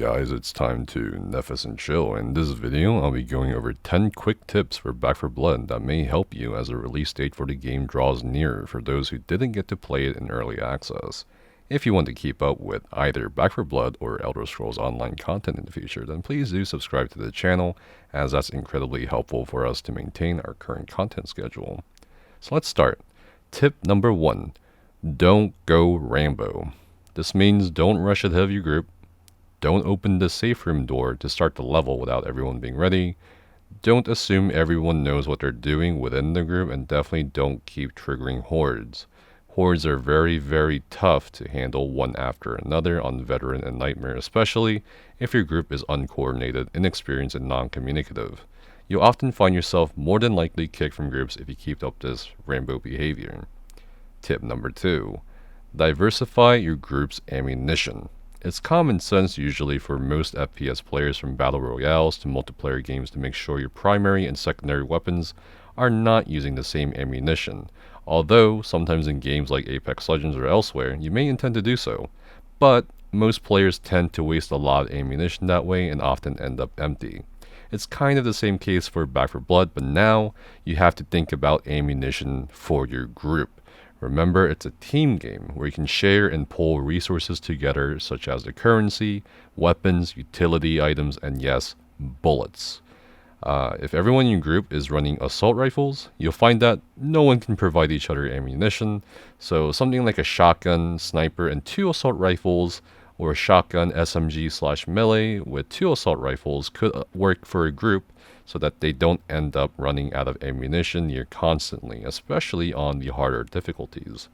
guys, it's time to Nefis and Chill. In this video, I'll be going over 10 quick tips for Back 4 Blood that may help you as the release date for the game draws nearer for those who didn't get to play it in early access. If you want to keep up with either Back 4 Blood or Elder Scrolls Online content in the future, then please do subscribe to the channel, as that's incredibly helpful for us to maintain our current content schedule. So let's start. Tip number 1. Don't go Rambo. This means don't rush ahead of your group. Don't open the safe room door to start the level without everyone being ready. Don't assume everyone knows what they're doing within the group, and definitely don't keep triggering hordes. Hordes are very tough to handle one after another on Veteran and Nightmare, especially if your group is uncoordinated, inexperienced, and non-communicative. You'll often find yourself more than likely kicked from groups if you keep up this Rambo behavior. Tip number 2. Diversify your group's ammunition. It's common sense usually for most FPS players from battle royales to multiplayer games to make sure your primary and secondary weapons are not using the same ammunition, although sometimes in games like Apex Legends or elsewhere you may intend to do so, but most players tend to waste a lot of ammunition that way and often end up empty. It's kind of the same case for Back 4 Blood, but now you have to think about ammunition for your group. Remember, it's a team game where you can share and pull resources together, such as the currency, weapons, utility items, and yes, bullets. If everyone in your group is running assault rifles, you'll find that no one can provide each other ammunition, so something like a shotgun, sniper, and 2 assault rifles, or a shotgun SMG/melee with 2 assault rifles could work for a group, so that they don't end up running out of ammunition near constantly, especially on the harder difficulties.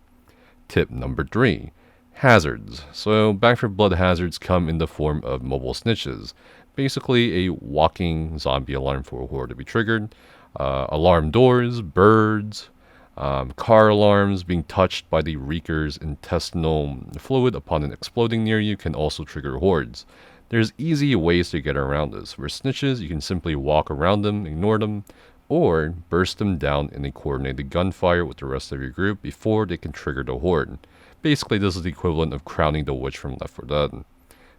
Tip number 3. Hazards. So Back 4 Blood hazards come in the form of mobile snitches, basically a walking zombie alarm for a horde to be triggered, alarm doors, birds, car alarms being touched by the reeker's intestinal fluid upon an exploding near you can also trigger hordes. There's easy ways to get around this. For snitches, you can simply walk around them, ignore them, or burst them down in a coordinated gunfire with the rest of your group before they can trigger the horde. Basically, this is the equivalent of crowning the witch from Left 4 Dead.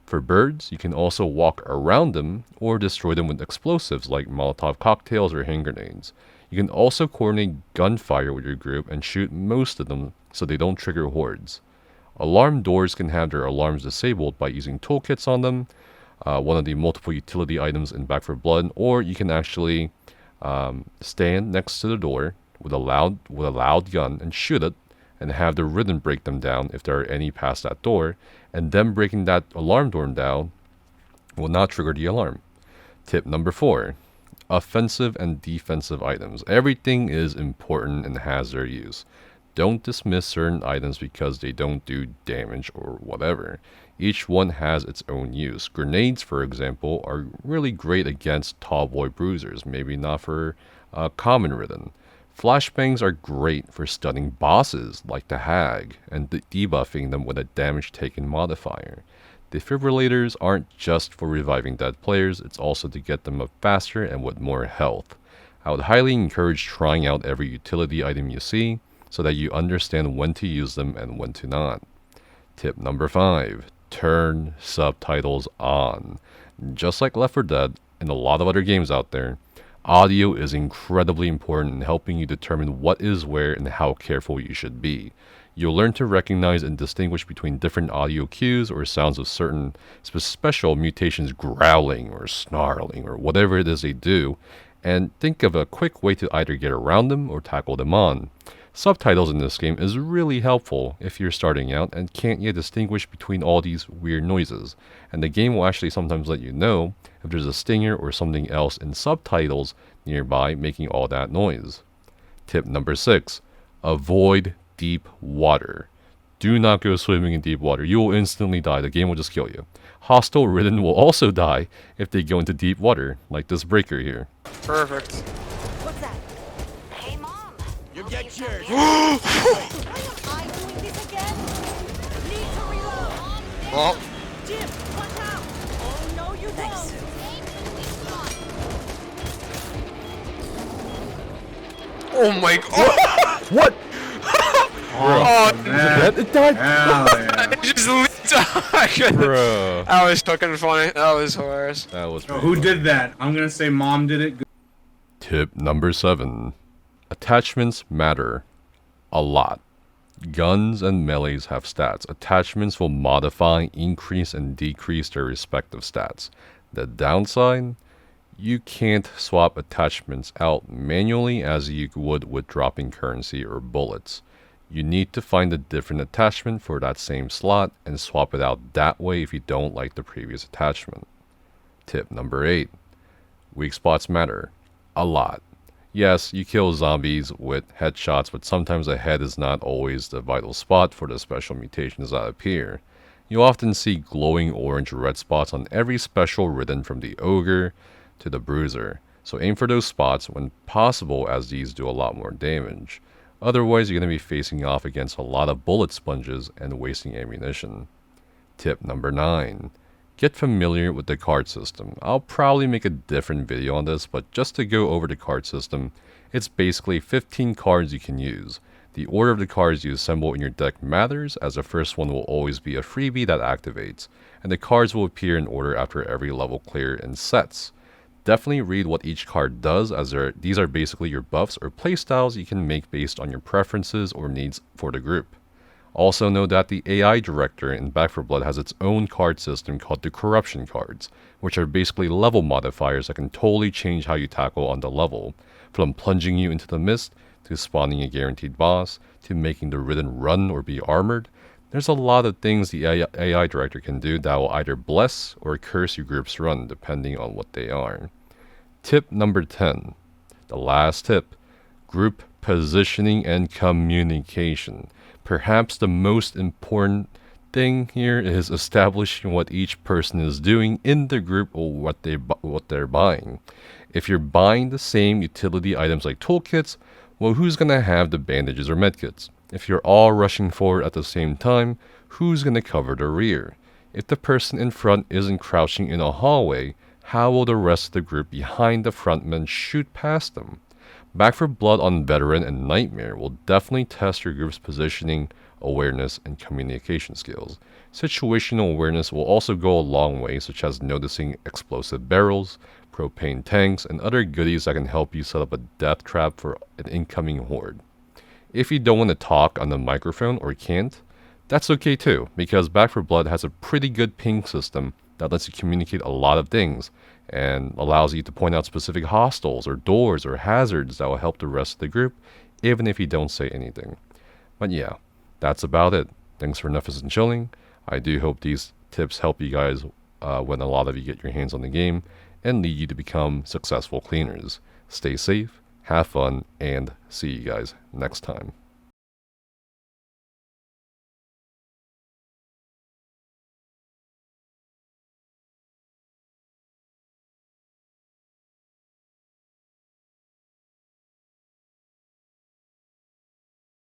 For birds, you can also walk around them or destroy them with explosives like Molotov cocktails or hand grenades. You can also coordinate gunfire with your group and shoot most of them so they don't trigger hordes. Alarm doors can have their alarms disabled by using toolkits on them, one of the multiple utility items in Back 4 Blood, or you can actually stand next to the door with a loud gun and shoot it, and have the Ridden break them down if there are any past that door, and them breaking that alarm door down will not trigger the alarm. Tip number 4. Offensive and defensive items. Everything is important and has their use. Don't dismiss certain items because they don't do damage or whatever. Each one has its own use. Grenades, for example, are really great against tall boy bruisers, maybe not for common Ridden. Flashbangs are great for stunning bosses like the Hag and debuffing them with a damage taken modifier. Defibrillators aren't just for reviving dead players, it's also to get them up faster and with more health. I would highly encourage trying out every utility item you see, so that you understand when to use them and when to not. Tip number 5. Turn subtitles on. Just like Left 4 Dead and a lot of other games out there, audio is incredibly important in helping you determine what is where and how careful you should be. You'll learn to recognize and distinguish between different audio cues or sounds of certain special mutations, growling or snarling or whatever it is they do, and think of a quick way to either get around them or tackle them on. Subtitles in this game is really helpful if you're starting out and can't yet distinguish between all these weird noises, and the game will actually sometimes let you know if there's a stinger or something else in subtitles nearby making all that noise. Tip number 6. Avoid deep water. Do not go swimming in deep water. You will instantly die. The game will just kill you. Hostile Ridden will also die if they go into deep water, like this breaker here. Perfect. What's that? Hey, Mom. You get yours. Am I doing this again? Need to reload. Oh, Jim, watch out. Oh, no, you don't. oh my god. What? Oh, It died? Hell yeah. it just leaped Bruh. That was fucking funny. That was hilarious. That was So pretty who funny. did that? I'm gonna say mom did it. Tip number 7. Attachments matter a lot. Guns and melees have stats. Attachments will modify, increase, and decrease their respective stats. The downside? You can't swap attachments out manually as you would with dropping currency or bullets. You need to find a different attachment for that same slot and swap it out that way if you don't like the previous attachment. Tip number 8. Weak spots matter a lot. Yes, you kill zombies with headshots, but sometimes the head is not always the vital spot for the special mutations that appear. You'll often see glowing orange or red spots on every special ridden from the ogre to the bruiser, so aim for those spots when possible as these do a lot more damage. Otherwise, you're going to be facing off against a lot of bullet sponges and wasting ammunition. Tip number 9. Get familiar with the card system. I'll probably make a different video on this, but just to go over the card system, it's basically 15 cards you can use. The order of the cards you assemble in your deck matters, as the first one will always be a freebie that activates, and the cards will appear in order after every level clear in sets. Definitely read what each card does, as these are basically your buffs or playstyles you can make based on your preferences or needs for the group. Also know that the AI director in Back 4 Blood has its own card system called the corruption cards, which are basically level modifiers that can totally change how you tackle on the level, from plunging you into the mist, to spawning a guaranteed boss, to making the ridden run or be armored. There's a lot of things the AI director can do that will either bless or curse your group's run, depending on what they are. Tip number 10. The last tip. Group positioning and communication. Perhaps the most important thing here is establishing what each person is doing in the group or what they're buying. If you're buying the same utility items like toolkits, well, who's going to have the bandages or medkits? If you're all rushing forward at the same time, who's going to cover the rear? If the person in front isn't crouching in a hallway, how will the rest of the group behind the frontmen shoot past them? Back 4 Blood on Veteran and Nightmare will definitely test your group's positioning, awareness, and communication skills. Situational awareness will also go a long way, such as noticing explosive barrels, propane tanks, and other goodies that can help you set up a death trap for an incoming horde. If you don't want to talk on the microphone or can't, that's okay too, because Back 4 Blood has a pretty good ping system that lets you communicate a lot of things, and allows you to point out specific hostiles or doors or hazards that will help the rest of the group, even if you don't say anything. But yeah, that's about it. Thanks for enough and chilling. I do hope these tips help you guys when a lot of you get your hands on the game, and lead you to become successful cleaners. Stay safe, have fun, and see you guys next time.